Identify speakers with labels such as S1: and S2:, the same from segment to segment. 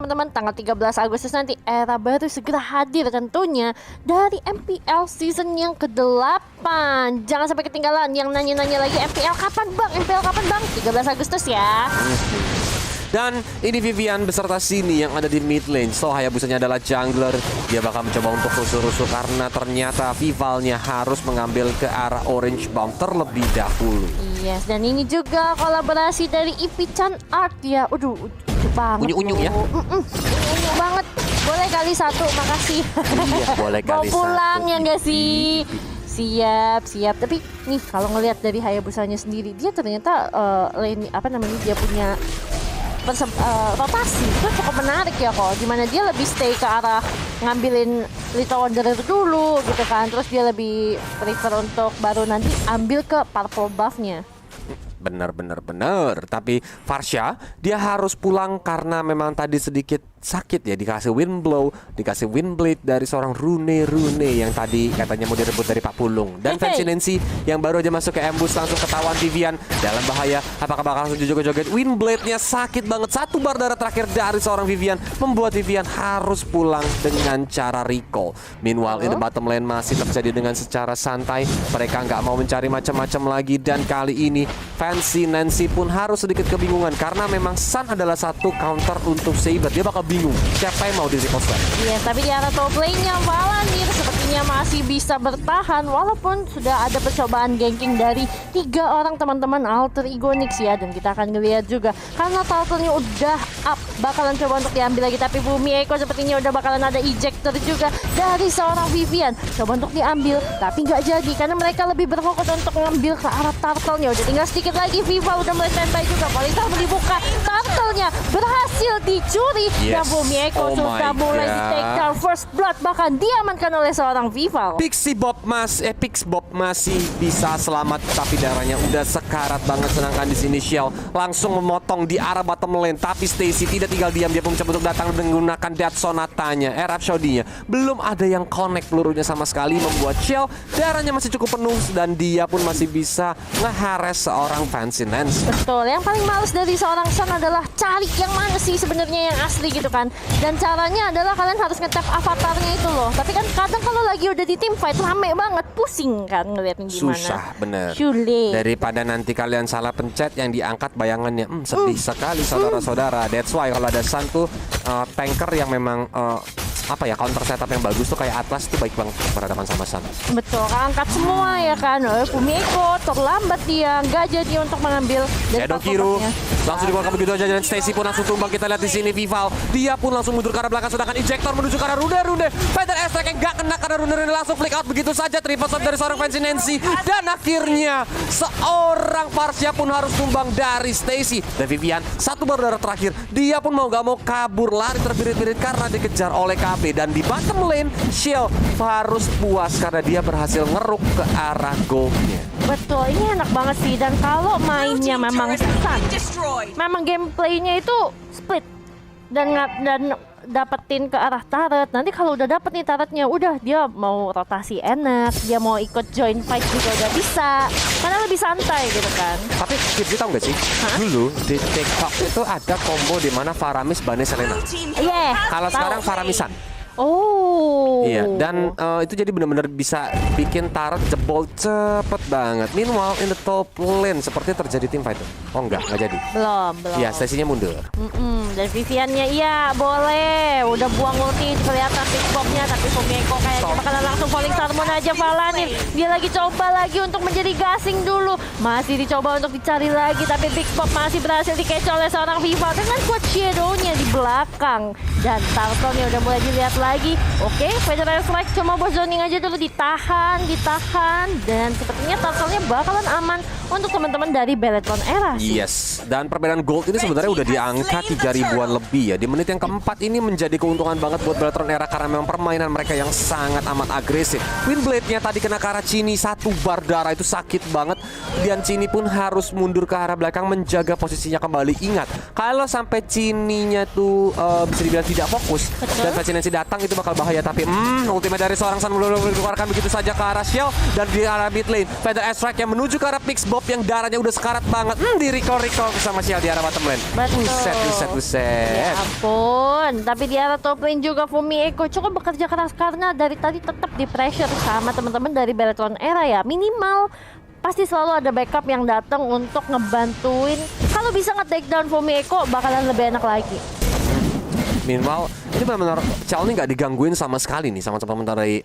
S1: teman-teman, tanggal 13 Agustus nanti era baru segera hadir tentunya dari MPL season yang ke-8. Jangan sampai ketinggalan yang nanya-nanya lagi MPL kapan bang? MPL kapan bang? 13 Agustus ya.
S2: Dan ini Vivian beserta Sini yang ada di mid lane. So Hayabusanya adalah jungler. Dia bakal mencoba untuk rusuh-rusuh karena ternyata Vivalnya harus mengambil ke arah Orange Bomb terlebih dahulu.
S1: Yes, dan ini juga kolaborasi dari Ipichan Art ya. Udah banget.
S2: Unyu-unyu ya?
S1: Unyu banget. Boleh kali satu, makasih.
S2: Iya, boleh kali
S1: mau pulang
S2: satu.
S1: ya nggak sih? Siap. Tapi nih kalau ngelihat dari Hayabusanya sendiri, dia ternyata dia punya rotasi itu cukup menarik ya kok, dimana dia lebih stay ke arah ngambilin Little Wanderer dulu gitu kan, terus dia lebih prefer untuk baru nanti ambil ke purple buffnya.
S2: Bener. Tapi Farsha dia harus pulang karena memang tadi sedikit sakit ya, dikasih wind blow, dikasih wind blade dari seorang Rune yang tadi katanya mau direbut dari Pak Pulung. Dan Fancy Nancy yang baru aja masuk ke ambush langsung ketahuan Vivian dalam bahaya. Apakah bakal langsung joget-joget? Wind blade-nya sakit banget. Satu bar darah terakhir dari seorang Vivian membuat Vivian harus pulang dengan cara recall. Meanwhile in the bottom lane masih terjadi dengan secara santai. Mereka nggak mau mencari macam-macam lagi, dan kali ini Fancy Nancy pun harus sedikit kebingungan karena memang Sun adalah satu counter untuk Saber. Dia bakal bingung siapa yang mau di repost.
S1: Iya, tapi di arah top lane-nya Valanir sepertinya masih bisa bertahan walaupun sudah ada percobaan ganking dari 3 orang teman-teman alter ego Nyx ya, dan kita akan ngeliat juga karena turtle-nya udah up bakalan coba untuk diambil lagi, tapi Bumi Eko sepertinya udah bakalan ada ejector juga dari seorang Vivian coba untuk diambil tapi nggak jadi karena mereka lebih berfokus untuk ngambil ke arah turtle-nya. Udah tinggal sedikit lagi, Viva udah mulai standby juga. Kualitas dibuka, turtle-nya berhasil dicuri. Dan Bumi Eko sudah mulai di take down. First blood bahkan diamankan oleh seorang Vival.
S2: Pix Bob masih bisa selamat, tapi darahnya udah sekarat banget. Sedangkan di sini Shell langsung memotong di arah bottom lane, tapi Stacy tidak tinggal diam. Dia pun mencoba untuk datang menggunakan Death Sonatanya, Rhapsody-nya. Belum ada yang connect pelurunya sama sekali, membuat Shell darahnya masih cukup penuh dan dia pun masih bisa nge-harass seorang Fancy Nancy.
S1: Betul, yang paling males dari seorang Sun adalah cari yang mana sih sebenarnya yang asli gitu kan. Dan caranya adalah kalian harus nge-tap avatarnya itu loh. Tapi kan kadang kalau lagi udah di team fight rame banget, pusing kan ngeliatnya gimana.
S2: Susah bener.
S1: Sulit.
S2: Daripada nanti kalian salah pencet yang diangkat bayangannya, sedih sekali saudara-saudara. That's why kalau ada Sun tuh tanker yang memang counter setup yang bagus tuh kayak Atlas tuh baik banget berhadapan sama Sun.
S1: Betul, angkat semua ya kan. Bumi Eko terlambat dia, nggak jadi untuk mengambil dari
S2: Shadow Kiru langsung dikeluarkan begitu aja, dan Stacy pun langsung tumbang. Kita lihat di sini Vival, dia pun langsung mundur ke arah belakang, sedangkan Ejector menuju ke arah Rune. Feather Airstrike yang nggak kena karena Rune langsung flick out begitu saja. Triple shot dari seorang Fancy Nancy, dan akhirnya seorang Farsha pun harus tumbang dari Stacy. Dan Vivian satu baru darah terakhir, dia pun mau nggak mau kabur, lari terbirit-birit karena dikejar oleh KB. Dan di bottom lane Shell harus puas karena dia berhasil ngeruk ke arah goldnya.
S1: Betul, ini enak banget sih. Dan kalau mainnya memang memang gameplaynya itu split dan dapetin ke arah turret. Nanti kalau udah dapet nih turretnya, udah dia mau rotasi enak, dia mau ikut join fight juga udah bisa, karena lebih santai gitu kan.
S2: Tapi Kipri tau gak sih, dulu di TikTok itu ada combo di mana Faramis Bane Selena. Kalau sekarang Faramisan. Iya, dan itu jadi benar-benar bisa bikin turret jebol cepet banget. Meanwhile in the top lane seperti terjadi team fight. Oh nggak jadi.
S1: Belum.
S2: Iya, Stacy-nya mundur.
S1: Dan Vivian-nya iya boleh, udah buang ulti kelihatan Big Bob-nya, tapi Bumi Eko kayaknya bakalan langsung falling Salmon aja. Valanir dia lagi coba lagi untuk menjadi gasing dulu, masih dicoba untuk dicari lagi, tapi Big Bob masih berhasil dikecoh oleh seorang Viva dengan quad shadow-nya di belakang. Dan turtle-nya udah mulai dilihat lagi. Oke, Feather Airstrike cuma buat zoning aja dulu, ditahan, dan sepertinya turtle-nya bakalan aman untuk teman-teman dari Beletron Era sih.
S2: Yes, dan perbedaan gold ini sebenarnya udah di angka 3.000-an lebih ya. Di menit yang keempat ini menjadi keuntungan banget buat Beletron Era karena memang permainan mereka yang sangat amat agresif. Windblade-nya tadi kena ke arah Cini, satu bar darah itu sakit banget. Dan Cini pun harus mundur ke arah belakang menjaga posisinya kembali. Ingat, kalau sampai Cininya tuh bisa dibilang tidak fokus dan Fancy datang itu bakal bahaya. Tapi ultimate dari seorang Sun belum dikeluarkan begitu saja ke arah Shell, dan di arah mid lane Feather Airstrike yang menuju ke arah Pix Bob Bob yang darahnya udah sekarat banget. Di recall sama Shell di arah bottom lane.
S1: Betul.
S2: Buset.
S1: Ya ampun, tapi di arah top lane juga Fumi Eko cukup bekerja keras karena dari tadi tetap di pressure sama teman-teman dari Bellatrix Era ya. Minimal pasti selalu ada backup yang datang untuk ngebantuin. Kalau bisa nge-take down Fumi Eko bakalan lebih enak lagi.
S2: Minimal ini benar-benar Chal ini nggak digangguin sama sekali nih sama teman-teman dari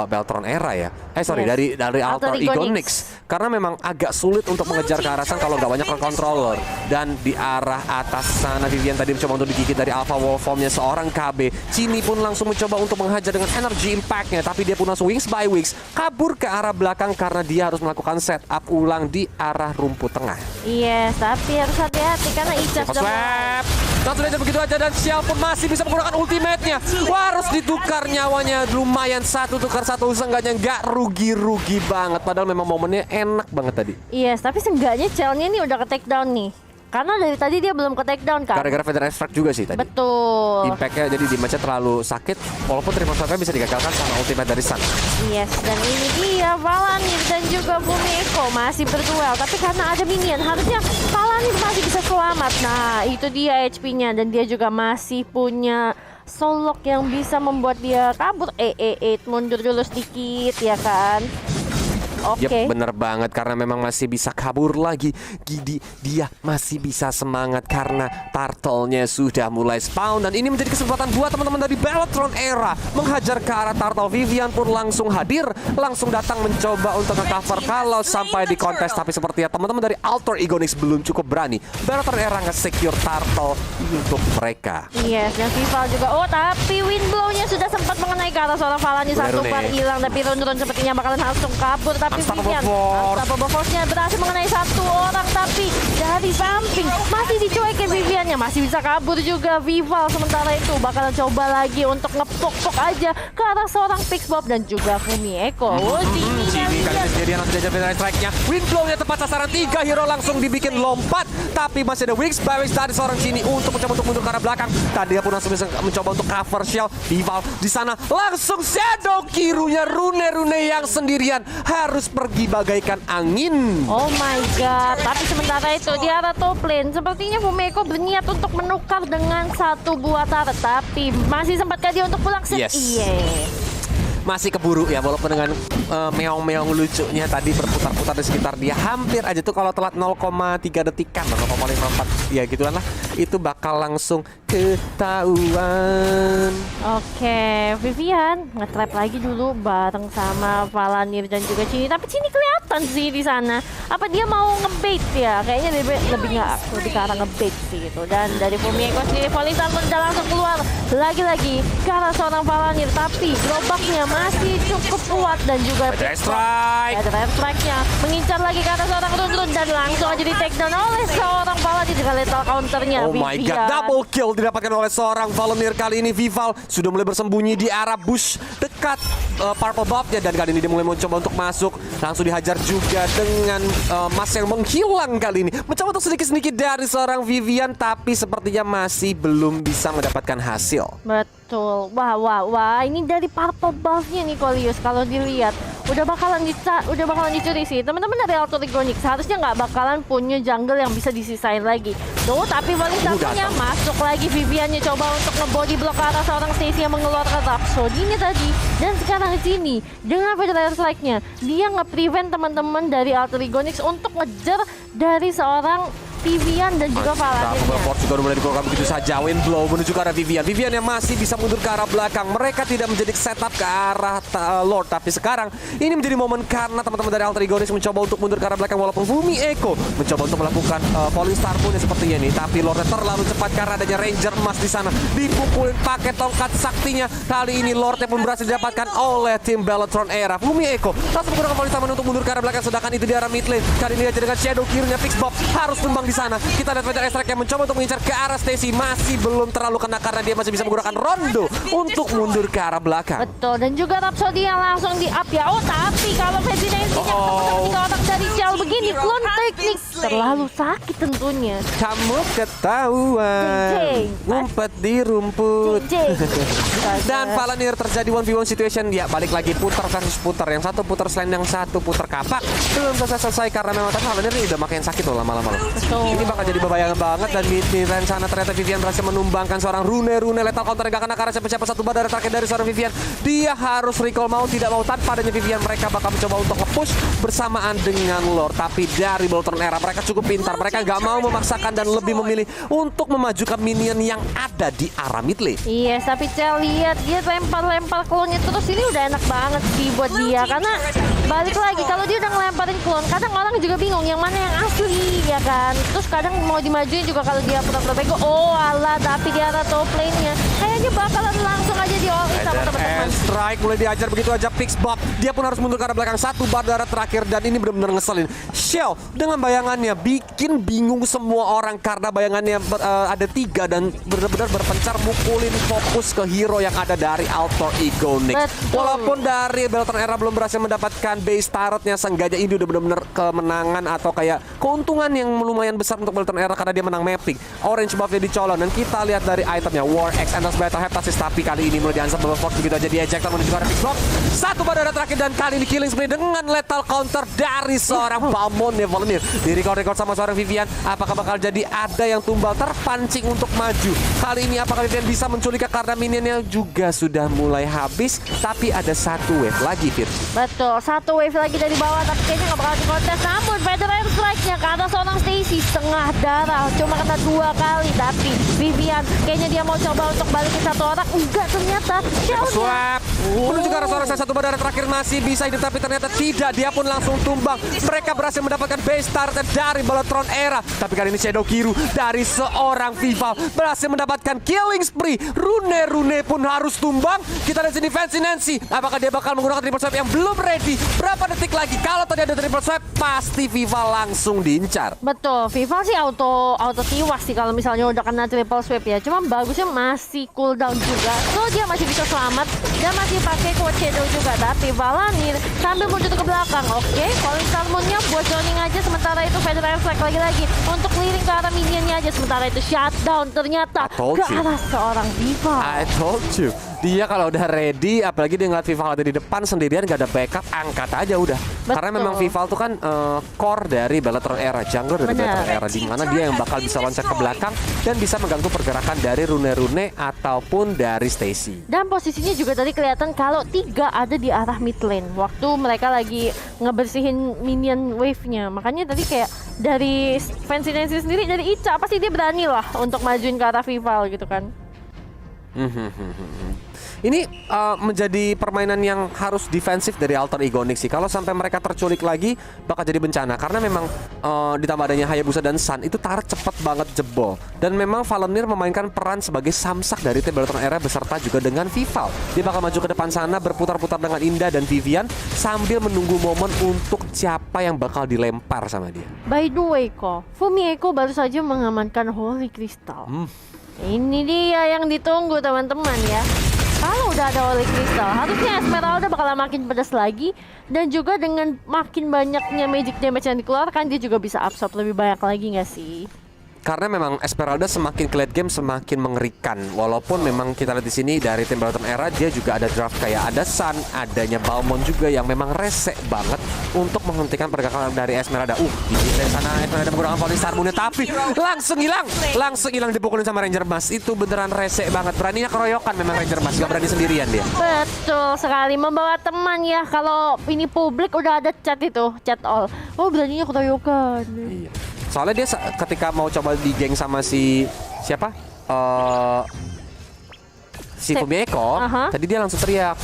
S2: Beltron Era ya. Sorry,
S1: Yes.
S2: dari Alter Ego Nyx. Karena memang agak sulit untuk mengejar ke arah sana kalau nggak banyak controller. Dan di arah atas sana Vivian tadi mencoba untuk digigit dari Alpha Wolf formnya seorang KB. Cini pun langsung mencoba untuk menghajar dengan energy impact-nya, tapi dia pun langsung wings by wings kabur ke arah belakang karena dia harus melakukan setup ulang di arah rumput tengah.
S1: Yes, tapi harus hati-hati karena Icas
S2: Slap. Langsung aja begitu aja dan Shell pun masih bisa menggunakan ultimate-nya. Wah, harus ditukar nyawanya. Lumayan satu tukar satu, seenggaknya nggak rugi-rugi banget. Padahal memang momennya enak banget tadi.
S1: Yes, tapi seenggaknya Chell-nya ini udah ke take down nih. Karena dari tadi dia belum ke take down kan.
S2: Gara-gara Feather Extract juga sih tadi.
S1: Betul.
S2: Impact-nya jadi damage-nya terlalu sakit. Walaupun Triple Swipe-nya bisa digagalkan sama ultimate dari Sun.
S1: Yes, dan ini dia Valanir dan juga Fumi Eko masih berduel. Tapi karena ada minion, harusnya Valanir masih bisa selamat. Nah, itu dia HP-nya. Dan dia juga masih punya Soullock yang bisa membuat dia kabur. Mundur dulu sedikit ya kan. Oke.
S2: Yep, bener banget karena memang masih bisa kabur lagi. Dia masih bisa semangat karena turtle-nya sudah mulai spawn. Dan ini menjadi kesempatan buat teman-teman dari Bellatrix Era menghajar ke arah turtle. Vivian pun langsung hadir, langsung datang mencoba untuk nge-cover kalau sampai di kontes. Tapi sepertinya teman-teman dari Alter Ego Nyx belum cukup berani. Bellatrix Era nge-secure turtle untuk mereka.
S1: Yes, dan Vival juga. Oh, tapi Windblow-nya sudah sempat mengenai ke arah seorang Valanir. Satu
S2: Rune.
S1: par hilang, tapi Run sepertinya bakalan langsung kabur. Tapi
S2: Unstoppable
S1: Vivian,
S2: Force.
S1: Unstoppable Force-nya berhasil mengenai satu orang. Tapi dari samping masih dicuekin Viviannya. Masih bisa kabur juga Vival. Sementara itu bakalan coba lagi untuk ngepok-pok aja ke arah seorang Pixbob dan juga Fumi Eko. Oh,
S2: Cini kali ini sendirian langsung diajar Feather Strike-nya. Windblow-nya tepat sasaran, 3 hero langsung dibikin lompat. Tapi masih ada wings by wings dari seorang Cini untuk mencoba untuk mundur ke arah belakang. Tadi dia pun langsung bisa mencoba untuk cover Shell. Vival di sana langsung shadow kirunya Rune yang sendirian harus pergi bagaikan angin.
S1: Oh my god, tapi sementara itu di arah top lane sepertinya Fumeko berniat untuk menukar dengan satu buah turret. Tapi masih sempatkah dia untuk pulang set?
S2: Yes.
S1: Iya.
S2: Masih keburu ya, walaupun dengan meong-meong lucunya tadi berputar-putar di sekitar dia. Hampir aja tuh kalau telat 0,3 detikan, 0,54 ya gituan lah, itu bakal langsung ketahuan.
S1: Oke, Vivian nge-trap lagi dulu bareng sama Valanir dan juga Cini. Tapi Cini kelihatan sih di sana. Apa dia mau ngebait ya? Kayaknya lebih ke arah ngebait sih gitu. Dan dari Fumiko sendiri, Volisar pun udah langsung keluar lagi-lagi ke arah seorang Valanir. Tapi gerobaknya masih cukup kuat dan juga
S2: Ada strike.
S1: ada strike-nya mengincar lagi ke arah seorang Run dan langsung aja di take down oleh seorang Valanir dengan lethal counternya.
S2: Oh my god, double kill didapatkan oleh seorang Valanir. Kali ini Vival sudah mulai bersembunyi di arah bush dekat purple buff-nya. Dan kali ini dia mulai mencoba untuk masuk. Langsung dihajar juga dengan Mas yang menghilang kali ini. Mencoba untuk sedikit-sedikit dari seorang Vivian, tapi sepertinya masih belum bisa mendapatkan hasil.
S1: Betul. Wah. Ini dari purple buff-nya nih Kolius. Kalau dilihat udah bakalan dicuri sih. Teman-teman dari Alter Ego Nyx seharusnya nggak bakalan punya jungle yang bisa disisain lagi. Tuh, tapi balik satunya masuk lagi Viviannya coba untuk ngebody block ke arah seorang Stacy yang mengeluarkan Rhapsody-nya tadi. Dan sekarang di sini dengan Feather Strike-nya dia nge-prevent teman-teman dari Alter Ego Nyx untuk ngejar dari seorang Vivian dan juga Valanir.
S2: Force juga mulai dikeluarkan begitu saja. Windblow menuju ke arah Vivian. Vivian yang masih bisa mundur ke arah belakang. Mereka tidak menjadi setup ke arah Lord. Tapi sekarang ini menjadi momen karena teman-teman dari Alter Ego Nyx mencoba untuk mundur ke arah belakang. Walaupun Fumi Eko mencoba untuk melakukan Falling Star pun sepertinya ini. Tapi Lordnya terlalu cepat karena adanya Ranger emas di sana. Dipukulin pakai tongkat saktinya. Kali ini Lordnya pun berhasil didapatkan oleh tim Bellatrix Era. Fumi Eko langsung menggunakan Falling Star untuk mundur ke arah belakang. Sedangkan itu di arah mid lane. Kali ini aja dengan Shadow Kirunya Pixbob harus tumbang di sana. Kita lihat Feather Strike yang mencoba untuk mengincar ke arah Stacy, masih belum terlalu kena karena dia masih bisa menggunakan Rondo untuk mundur ke arah belakang.
S1: Betul, dan juga Rhapsody yang langsung di up ya. Oh, tapi kalau Fedina intinya ketemu sama 3 orang dari Shell begini, clone teknik terlalu sakit tentunya.
S2: Kamu ketahuan
S1: Jeng.
S2: ngumpet di rumput. Dan
S1: Dan
S2: Valanir terjadi 1v1 situation. Ya balik lagi putar versus putar. Yang satu putar selain yang satu putar kapak. Belum selesai karena memang tapi Valanir ini udah makin sakit loh lama-lama loh. Ini bakal jadi bebayangan banget. Dan di sana ternyata Vivian berhasil menumbangkan seorang Rune lethal counter yang gak kena karena siapa-siapa. Satu badar terakhir dari seorang Vivian. Dia harus recall mau tidak mau tanpa adanya Vivian. Mereka bakal mencoba untuk nge-push bersamaan dengan Lord. Tapi dari Beltron Era mereka cukup pintar. Mereka gak mau memaksakan dan lebih memilih untuk memajukan minion yang ada di arah mid lane.
S1: Iya, tapi Cel lihat dia lempar-lempar klonnya terus, ini udah enak banget sih buat dia. Karena balik lagi kalau dia udah ngelemparin klon, kadang orang juga bingung yang mana yang asli ya kan. Terus kadang mau dimajuin juga kalau dia pura-pura bego. Oh alah, tapi di arah top lane-nya kayaknya bakalan langsung aja di all in sama teman-teman.
S2: Strike mulai diajar begitu aja Pixbob. Dia pun harus mundur ke arah belakang. Satu badara terakhir dan ini benar-benar ngeselin. Shell dengan bayangannya bikin bingung semua orang karena bayangannya ada 3 dan benar-benar berpencar mukulin fokus ke hero yang ada dari Alter Ego Nyx. Walaupun dari Beltron Era belum berhasil mendapatkan base turretnya, sengaja ini udah benar-benar kemenangan atau kayak keuntungan yang lumayan besar untuk Beltron Era karena dia menang mapping. Orange buffnya dicolong dan kita lihat dari itemnya War X Endless Battle Heptasis, tapi kali ini mulai diansap Bubble Fox begitu aja diejector menuju ke arah Pixbox. Satu badara terakhir dan kali ini killing spree dengan lethal counter dari seorang Balmond Valanir. Di record sama seorang Vivian, apakah bakal jadi ada yang tumbal terpancing untuk maju? Kali ini apakah Vivian bisa menculik karena minionnya juga sudah mulai habis, tapi ada satu wave lagi, Fir.
S1: Betul, satu wave lagi dari bawah tapi kayaknya nggak bakal dikontes. Namun Federer strike-nya ke atas seorang Stacy setengah darah, cuma kena 2 kali. Tapi Vivian kayaknya dia mau coba untuk balikin satu orang, enggak ternyata shell-nya.
S2: Swap menuju ke arah seorang satu badara terakhir masih bisa hidup tapi ternyata tidak, dia pun langsung tumbang. Mereka berhasil mendapatkan base starter dari Beltron Era, tapi kali ini Shadow Kiru dari seorang Vival berhasil mendapatkan killing spree. Rune pun harus tumbang. Kita lihat sini Fancy Nancy, apakah dia bakal menggunakan triple swipe yang belum ready? Berapa detik lagi? Kalau tadi ada triple swipe pasti Vival langsung diincar.
S1: Betul, Vival sih auto tiwas sih kalau misalnya udah kena triple swipe ya. Cuma bagusnya masih cooldown juga, so dia masih bisa selamat dan masih pakai quote shadow juga. Tapi Valanir sambil mundur ke belakang. Oke, calling salmonnya buat zoning aja. Sementara itu Federer strike lagi untuk keliling ke arah minionnya aja. Sementara itu shutdown ternyata ke arah seorang Vival.
S2: I told you. Dia kalau udah ready, apalagi dia ngeliat Vival ada di depan sendirian gak ada backup, angkat aja udah.
S1: Betul.
S2: Karena memang Vival tuh kan core dari Beltron Era, jungler dari Beltron Era, di mana dia yang bakal bisa loncat ke belakang dan bisa mengganggu pergerakan dari Rune ataupun dari Stacy.
S1: Dan posisinya juga tadi kelihatan kalau 3 ada di arah mid lane waktu mereka lagi ngebersihin minion wave-nya. Makanya tadi kayak dari Fancy Nancy sendiri, dari Ica pasti dia berani lah untuk majuin ke arah Vival gitu kan.
S2: Ini menjadi permainan yang harus defensif dari Alter Ego Nyx sih. Kalau sampai mereka terculik lagi bakal jadi bencana karena memang ditambah adanya Hayabusa dan Sun itu turret cepet banget jebol. Dan memang Valanir memainkan peran sebagai samsak dari tim Beltron Era beserta juga dengan Vival. Dia bakal maju ke depan sana berputar-putar dengan Indah dan Vivian sambil menunggu momen untuk siapa yang bakal dilempar sama dia.
S1: By the way kok, Fumieko baru saja mengamankan Holy Crystal. Ini dia yang ditunggu teman-teman ya. Kalau udah ada Holy Crystal, harusnya Esmeralda bakal makin pedas lagi. Dan juga dengan makin banyaknya magic damage yang dikeluarkan, dia juga bisa absorb lebih banyak lagi nggak sih?
S2: Karena memang Esmeralda semakin ke late game semakin mengerikan. Walaupun memang kita lihat di sini dari tim Beltron Era dia juga ada draft kayak ada Sun, adanya Balmond juga yang memang rese banget untuk menghentikan pergerakan dari Esmeralda. Di sana Esmeralda menggunakan Falling Star Moon tapi langsung hilang dipukulin sama Ranger Mas. Itu beneran rese banget. Beraninya keroyokan memang Ranger Mas, gak berani sendirian dia.
S1: Betul sekali, membawa teman ya. Kalau ini publik udah ada chat itu, chat all. Oh beraninya keroyokan.
S2: Iya. Soalnya dia ketika mau coba di geng sama si siapa? Si Fumieko, tadi dia langsung teriak.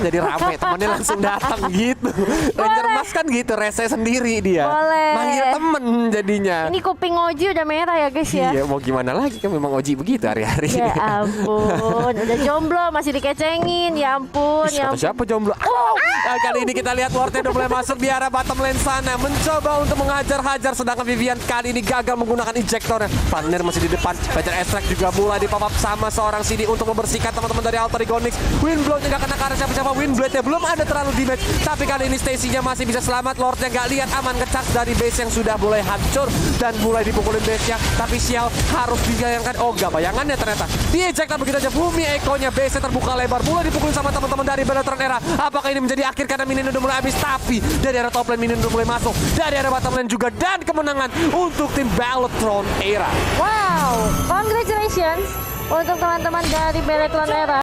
S2: Jadi rame, temannya langsung datang gitu. Ranger Mas kan gitu, rese sendiri dia. Manggil temen jadinya.
S1: Ini kuping Oji udah merah ya guys ya.
S2: Iya, mau gimana lagi kan memang Oji begitu hari-hari.
S1: Ya ampun, udah jomblo masih dikecengin. Ya ampun, ya ampun.
S2: Siapa jomblo? Nah, kali ini kita lihat Wardnya udah mulai masuk di arah bottom lane sana, mencoba untuk menghajar-hajar, sedangkan Vivian kali ini gagal menggunakan injektornya. Valanir masih di depan, Pager Extract juga mulai di pop up sama seorang CD untuk membersihkan teman-teman dari Alter Ego Nyx. Windblow-nya nggak kena karena siapa-siapa. Windblade-nya belum ada terlalu damage. Tapi kali ini Stacy-nya masih bisa selamat. Lord-nya nggak lihat aman, ngecas dari base yang sudah mulai hancur dan mulai dipukulin base-nya. Tapi Xiao harus dibayangkan. Oh, nggak bayangannya ternyata. Di-eject begitu aja. Bumi Echo-nya base-nya terbuka lebar. Mulai dipukulin sama teman-teman dari Bellatrix Era. Apakah ini menjadi akhir karena minion udah mulai habis? Tapi dari area top lane minion udah mulai masuk. Dari area bottom lane juga. Dan kemenangan untuk tim Bellatrix Era.
S1: Wow, congratulations untuk teman-teman dari Bellatrix Era.